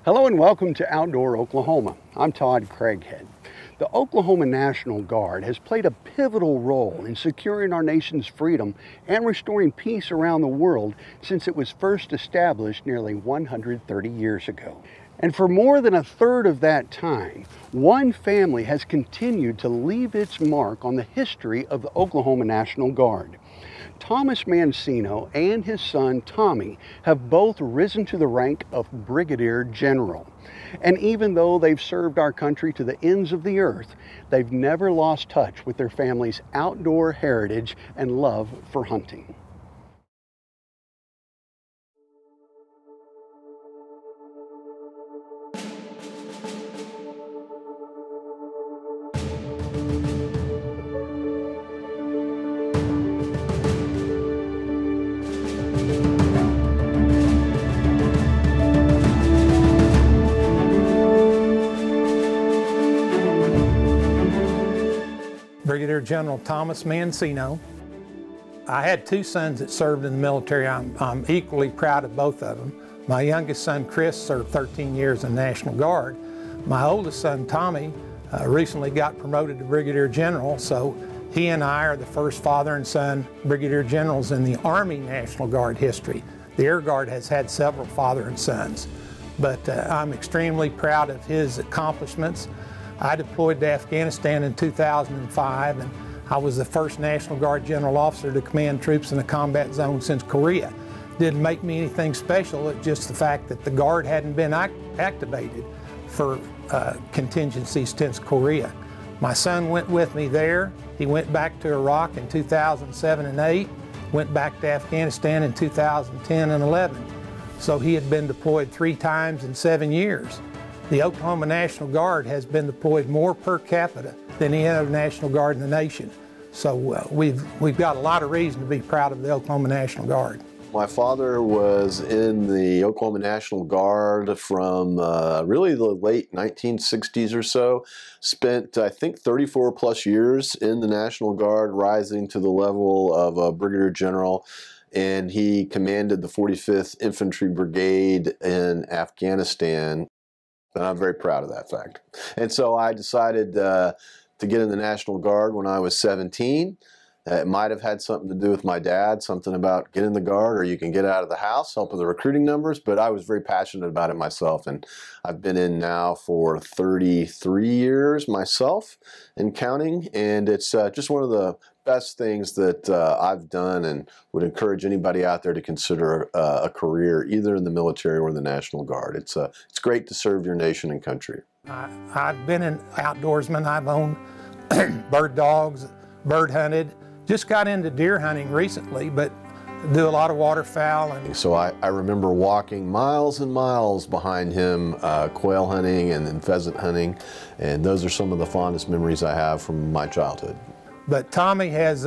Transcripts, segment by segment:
Hello and welcome to Outdoor Oklahoma. I'm Todd Craighead. The Oklahoma National Guard has played a pivotal role in securing our nation's freedom and restoring peace around the world since it was first established nearly 130 years ago. And for more than a third of that time, one family has continued to leave its mark on the history of the Oklahoma National Guard. Thomas Mancino and his son Tommy have both risen to the rank of Brigadier General. And even though they've served our country to the ends of the earth, they've never lost touch with their family's outdoor heritage and love for hunting. Brigadier General Thomas Mancino. I had two sons that served in the military. I'm equally proud of both of them. My youngest son, Chris, served 13 years in the National Guard. My oldest son, Tommy, recently got promoted to Brigadier General, so he and I are the first father and son Brigadier Generals in the Army National Guard history. The Air Guard has had several father and sons, but I'm extremely proud of his accomplishments. I deployed to Afghanistan in 2005, and I was the first National Guard General Officer to command troops in a combat zone since Korea. Didn't make me anything special, it's just the fact that the Guard hadn't been activated for contingencies since Korea. My son went with me there. He went back to Iraq in 2007 and 8, went back to Afghanistan in 2010 and 11. So he had been deployed 3 times in 7 years. The Oklahoma National Guard has been deployed more per capita than any other National Guard in the nation. So we've got a lot of reason to be proud of the Oklahoma National Guard. My father was in the Oklahoma National Guard from really the late 1960s or so. Spent, I think, 34 plus years in the National Guard, rising to the level of a Brigadier General. And he commanded the 45th Infantry Brigade in Afghanistan. And I'm very proud of that fact. And so I decided to get in the National Guard when I was 17. It might have had something to do with my dad, something about get in the Guard or you can get out of the house, help with the recruiting numbers, but I was very passionate about it myself. And I've been in now for 33 years myself and counting. And it's just one of the best things that I've done, and would encourage anybody out there to consider a career either in the military or the National Guard. It's great to serve your nation and country. I've been an outdoorsman. I've owned bird dogs, bird hunted. Just got into deer hunting recently, but do a lot of waterfowl. And so I remember walking miles and miles behind him, quail hunting and then pheasant hunting, and those are some of the fondest memories I have from my childhood. But Tommy has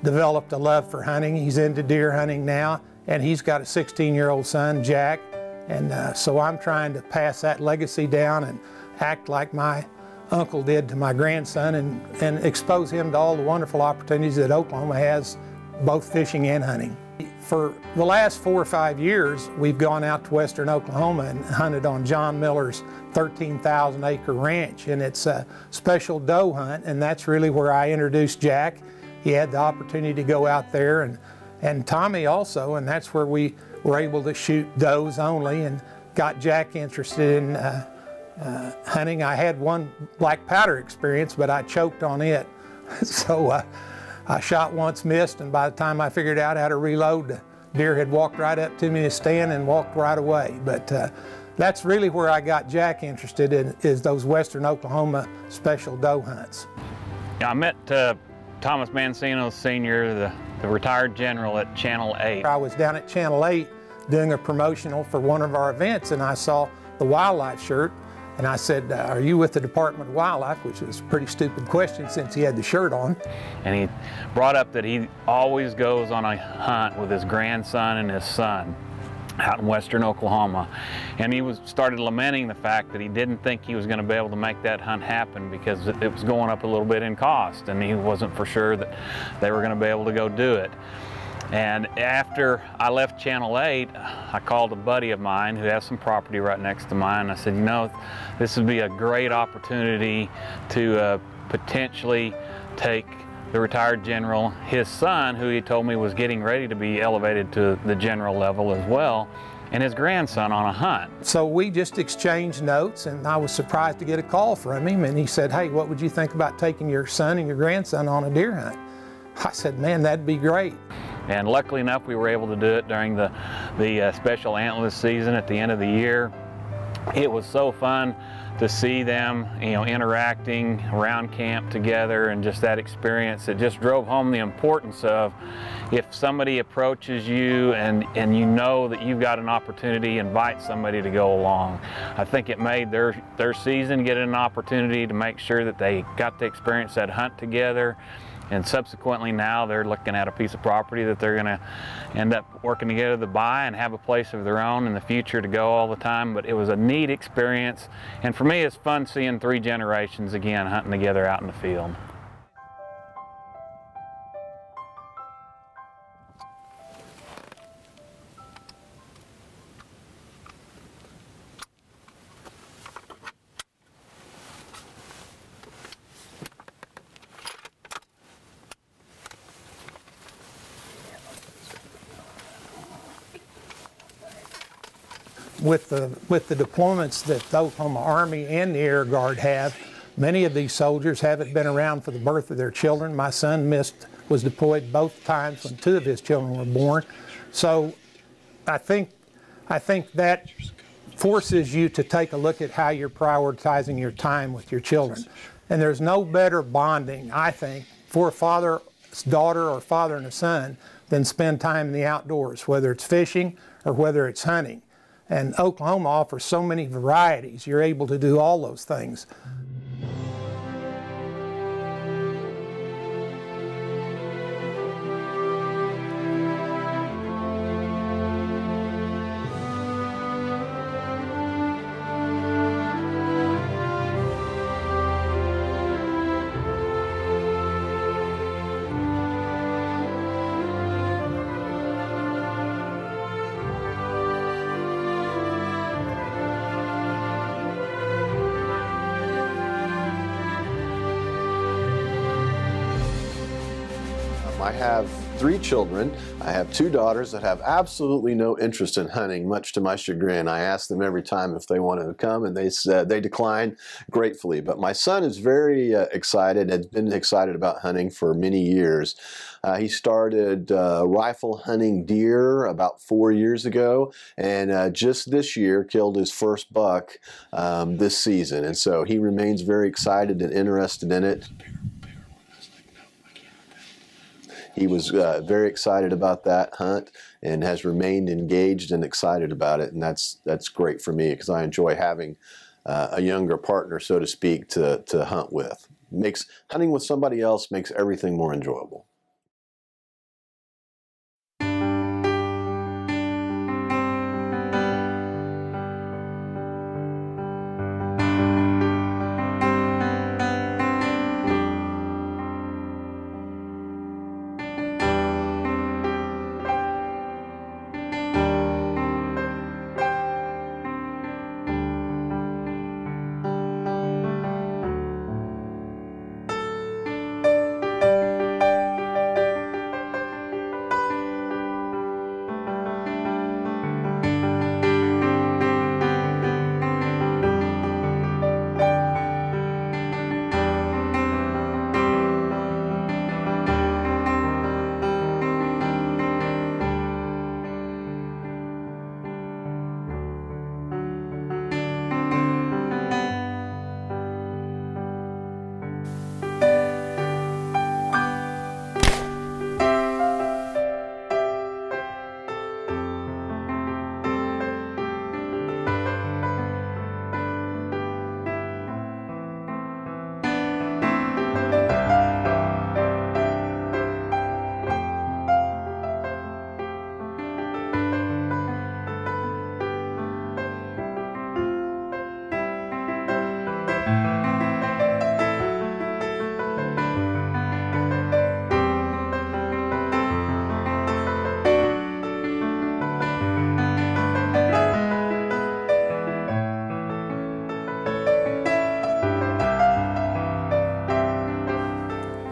developed a love for hunting. He's into deer hunting now, and he's got a 16-year-old son, Jack, and so I'm trying to pass that legacy down and act like my uncle did to my grandson and expose him to all the wonderful opportunities that Oklahoma has, both fishing and hunting. For the last 4 or 5 years, we've gone out to western Oklahoma and hunted on John Miller's 13,000-acre ranch, and it's a special doe hunt, and that's really where I introduced Jack. He had the opportunity to go out there, and Tommy also, and that's where we were able to shoot does only and got Jack interested in hunting. I had one black powder experience, but I choked on it. So I shot once, missed, and by the time I figured out how to reload, the deer had walked right up to me in a stand and walked right away. But that's really where I got Jack interested in, is those western Oklahoma special doe hunts. Yeah, I met Thomas Mancino Sr., the retired general, at Channel 8. I was down at Channel 8 doing a promotional for one of our events, and I saw the wildlife shirt. And I said, are you with the Department of Wildlife? Which was a pretty stupid question since he had the shirt on. And he brought up that he always goes on a hunt with his grandson and his son out in western Oklahoma. And he started lamenting the fact that he didn't think he was going to be able to make that hunt happen because it was going up a little bit in cost, and he wasn't for sure that they were going to be able to go do it. And after I left Channel 8, I called a buddy of mine who has some property right next to mine. I said, you know, this would be a great opportunity to potentially take the retired general, his son, who he told me was getting ready to be elevated to the general level as well, and his grandson on a hunt. So we just exchanged notes, and I was surprised to get a call from him, and he said, hey, what would you think about taking your son and your grandson on a deer hunt? I said, man, that'd be great. And luckily enough, we were able to do it during the special antlerless season at the end of the year. It was so fun to see them, you know, interacting around camp together, and just that experience. It just drove home the importance of, if somebody approaches you and you know that you've got an opportunity, invite somebody to go along. I think it made their season get an opportunity to make sure that they got to experience that hunt together. And subsequently now they're looking at a piece of property that they're going to end up working together to buy and have a place of their own in the future to go all the time. But it was a neat experience, and for me it's fun seeing 3 generations again hunting together out in the field. With the deployments that the Oklahoma Army and the Air Guard have, many of these soldiers haven't been around for the birth of their children. My son was deployed both times when 2 of his children were born. So I think that forces you to take a look at how you're prioritizing your time with your children. And there's no better bonding, I think, for a father's daughter or father and a son than spend time in the outdoors, whether it's fishing or whether it's hunting. And Oklahoma offers so many varieties, you're able to do all those things. I have 3 children. I have 2 daughters that have absolutely no interest in hunting, much to my chagrin. I ask them every time if they want to come, and they said they decline gratefully. But my son is very excited, has been excited about hunting for many years. He started rifle hunting deer about 4 years ago, and just this year killed his first buck this season. And so he remains very excited and interested in it. He was very excited about that hunt and has remained engaged and excited about it, and that's great for me because I enjoy having a younger partner, so to speak, to hunt with. Hunting with somebody else makes everything more enjoyable.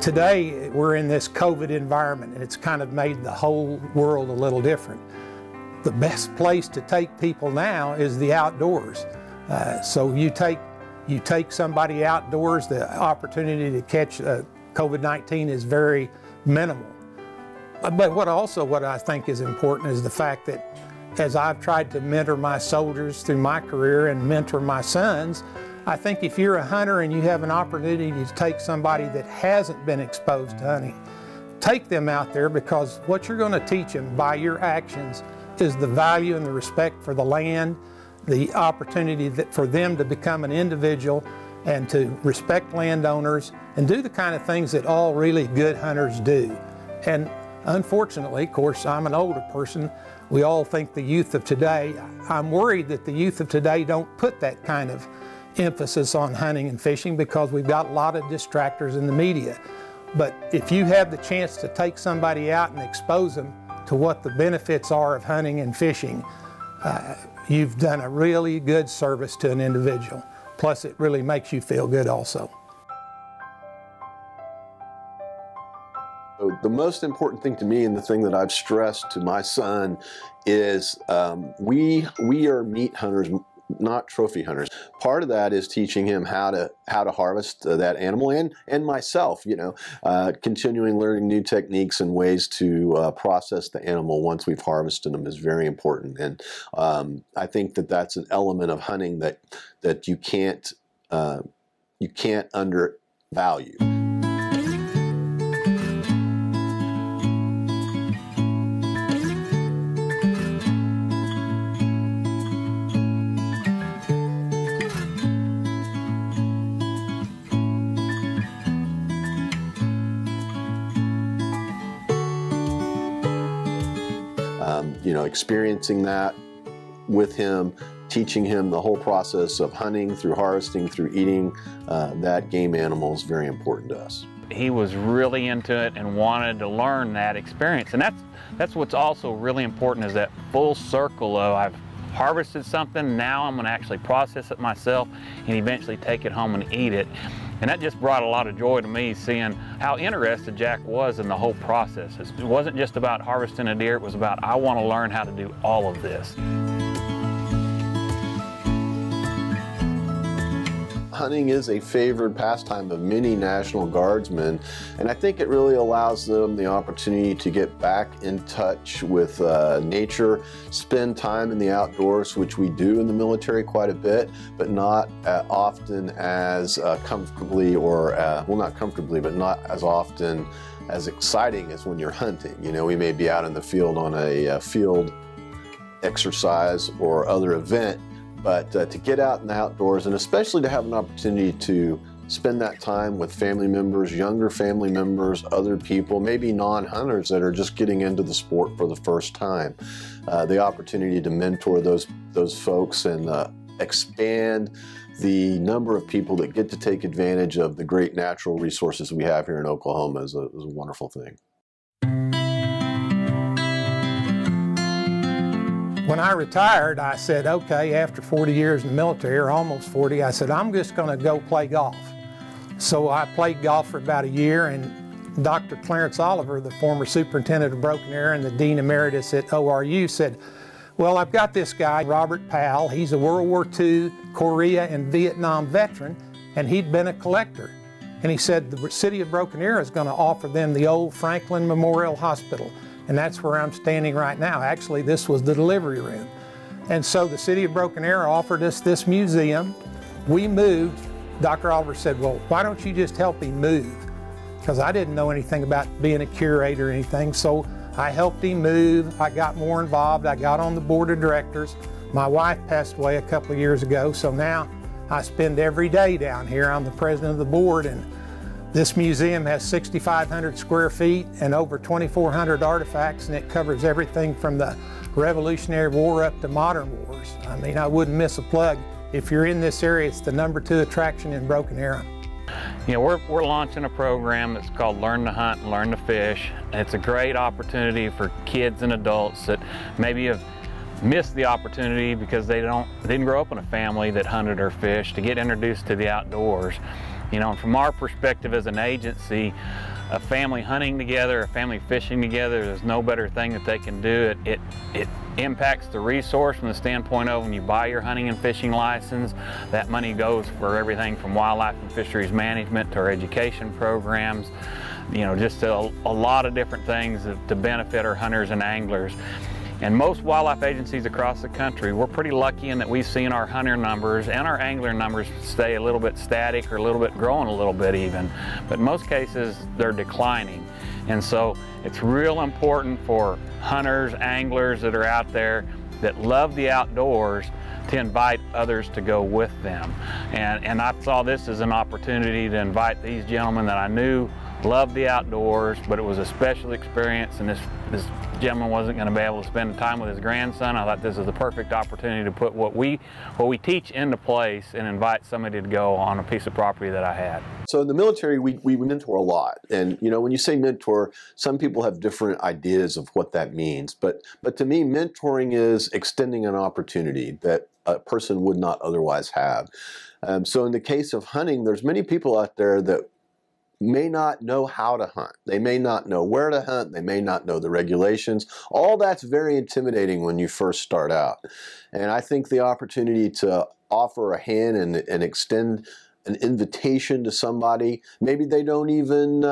Today, we're in this COVID environment, and it's kind of made the whole world a little different. The best place to take people now is the outdoors. So you take somebody outdoors, the opportunity to catch COVID-19 is very minimal. But what I think is important is the fact that as I've tried to mentor my soldiers through my career and mentor my sons, I think if you're a hunter and you have an opportunity to take somebody that hasn't been exposed to hunting, take them out there, because what you're going to teach them by your actions is the value and the respect for the land, the opportunity for them to become an individual and to respect landowners and do the kind of things that all really good hunters do. And unfortunately, of course, I'm an older person. We all think the youth of today. I'm worried that the youth of today don't put that kind of emphasis on hunting and fishing because we've got a lot of distractors in the media. But if you have the chance to take somebody out and expose them to what the benefits are of hunting and fishing, you've done a really good service to an individual. Plus, it really makes you feel good also. The most important thing to me, and the thing that I've stressed to my son, is we are meat hunters, not trophy hunters. Part of that is teaching him how to harvest that animal, and myself, you know, continuing learning new techniques and ways to process the animal once we've harvested them is very important. And I think that that's an element of hunting that you can't undervalue. You know, experiencing that with him, teaching him the whole process of hunting, through harvesting, through eating that game animal is very important to us. He was really into it and wanted to learn that experience. And that's what's also really important, is that full circle of I've harvested something, now I'm going to actually process it myself and eventually take it home and eat it. And that just brought a lot of joy to me, seeing how interested Jack was in the whole process. It wasn't just about harvesting a deer, it was about, I want to learn how to do all of this. Hunting is a favored pastime of many National Guardsmen, and I think it really allows them the opportunity to get back in touch with nature, spend time in the outdoors, which we do in the military quite a bit, but not often as comfortably, or well, not comfortably, but not as often as exciting as when you're hunting. You know, we may be out in the field on a field exercise or other event, but to get out in the outdoors, and especially to have an opportunity to spend that time with family members, younger family members, other people, maybe non-hunters that are just getting into the sport for the first time. The opportunity to mentor those folks and expand the number of people that get to take advantage of the great natural resources we have here in Oklahoma is a wonderful thing. When I retired, I said, okay, after 40 years in the military, or almost 40, I said, I'm just going to go play golf. So I played golf for about a year, and Dr. Clarence Oliver, the former superintendent of Broken Arrow and the dean emeritus at ORU, said, well, I've got this guy, Robert Powell. He's a World War II, Korea, and Vietnam veteran, and he'd been a collector. And he said the city of Broken Arrow is going to offer them the old Franklin Memorial Hospital. And that's where I'm standing right now. Actually, this was the delivery room. And so the city of Broken Arrow offered us this museum. We moved. Dr. Oliver said, well, why don't you just help him move? Because I didn't know anything about being a curator or anything. So I helped him move. I got more involved. I got on the board of directors. My wife passed away a couple of years ago, so now I spend every day down here. I'm the president of the board, and this museum has 6,500 square feet and over 2,400 artifacts, and it covers everything from the Revolutionary War up to modern wars. I mean, I wouldn't miss a plug. If you're in this area, it's the #2 attraction in Broken Arrow. You know, we're launching a program that's called Learn to Hunt and Learn to Fish. It's a great opportunity for kids and adults that maybe have missed the opportunity because they didn't grow up in a family that hunted or fished, to get introduced to the outdoors. You know, and from our perspective as an agency, a family hunting together, a family fishing together, there's no better thing that they can do. It impacts the resource from the standpoint of when you buy your hunting and fishing license, that money goes for everything from wildlife and fisheries management to our education programs, you know, just a lot of different things to benefit our hunters and anglers. And most wildlife agencies across the country, we're pretty lucky in that we've seen our hunter numbers and our angler numbers stay a little bit static or a little bit growing a little bit even. But in most cases, they're declining. And so it's real important for hunters, anglers that are out there that love the outdoors to invite others to go with them. And I saw this as an opportunity to invite these gentlemen that I knew loved the outdoors, but it was a special experience, and this gentleman wasn't going to be able to spend time with his grandson. I thought this was the perfect opportunity to put what we teach into place and invite somebody to go on a piece of property that I had. So in the military, we mentor a lot, and you know, when you say mentor, some people have different ideas of what that means. But to me, mentoring is extending an opportunity that a person would not otherwise have. So in the case of hunting, there's many people out there that may not know how to hunt. They may not know where to hunt. They may not know the regulations. All that's very intimidating when you first start out. And I think the opportunity to offer a hand and extend an invitation to somebody, maybe they don't even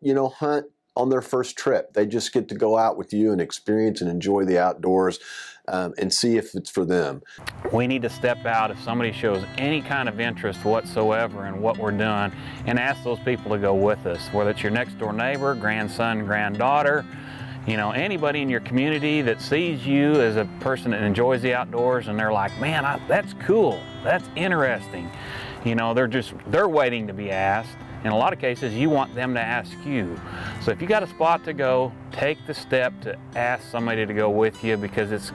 you know, hunt on their first trip. They just get to go out with you and experience and enjoy the outdoors and see if it's for them. We need to step out if somebody shows any kind of interest whatsoever in what we're doing and ask those people to go with us, whether it's your next door neighbor, grandson, granddaughter, you know, anybody in your community that sees you as a person that enjoys the outdoors and they're like, man, that's cool, that's interesting. You know, they're waiting to be asked. In a lot of cases, you want them to ask you. So if you got a spot to go, take the step to ask somebody to go with you, because it's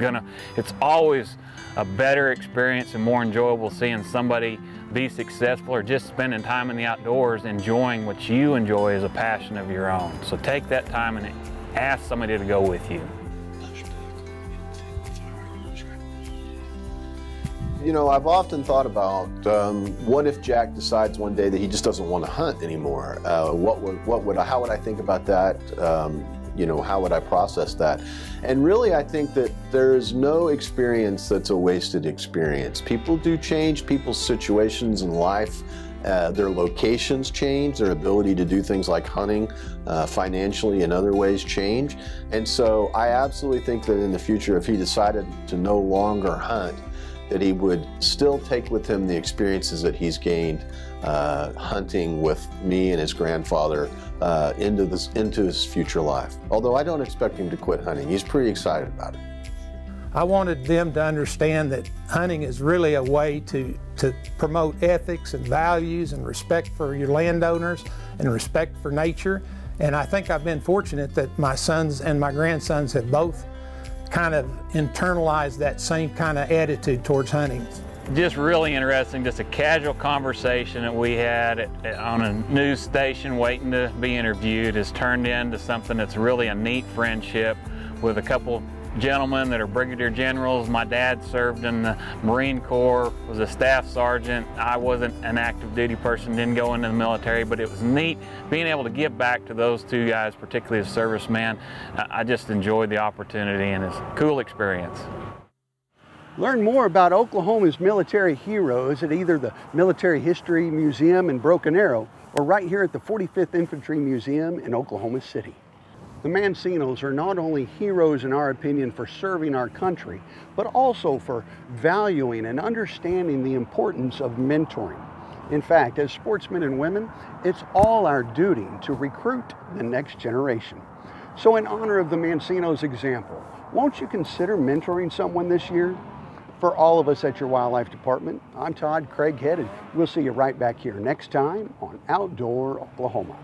always a better experience and more enjoyable seeing somebody be successful or just spending time in the outdoors enjoying what you enjoy as a passion of your own. So take that time and ask somebody to go with you. You know, I've often thought about what if Jack decides one day that he just doesn't want to hunt anymore? How would I think about that? You know, how would I process that? And really, I think that there's no experience that's a wasted experience. People do change, people's situations in life, their locations change, their ability to do things like hunting, financially and other ways change. And so I absolutely think that in the future, if he decided to no longer hunt, that he would still take with him the experiences that he's gained hunting with me and his grandfather into his future life. Although I don't expect him to quit hunting. He's pretty excited about it. I wanted them to understand that hunting is really a way to promote ethics and values and respect for your landowners and respect for nature. And I think I've been fortunate that my sons and my grandsons have both kind of internalized that same kind of attitude towards hunting. Just really interesting, just a casual conversation that we had on a news station waiting to be interviewed has turned into something that's really a neat friendship with a couple gentlemen that are Brigadier Generals. My dad served in the Marine Corps, was a staff sergeant. I wasn't an active duty person, didn't go into the military, but it was neat being able to give back to those two guys, particularly as servicemen. I just enjoyed the opportunity, and it's a cool experience. Learn more about Oklahoma's military heroes at either the Military History Museum in Broken Arrow or right here at the 45th Infantry Museum in Oklahoma City. The Mancinos are not only heroes in our opinion for serving our country, but also for valuing and understanding the importance of mentoring. In fact, as sportsmen and women, it's all our duty to recruit the next generation. So in honor of the Mancino's example, won't you consider mentoring someone this year? For all of us at your Wildlife Department, I'm Todd Craighead, and we'll see you right back here next time on Outdoor Oklahoma.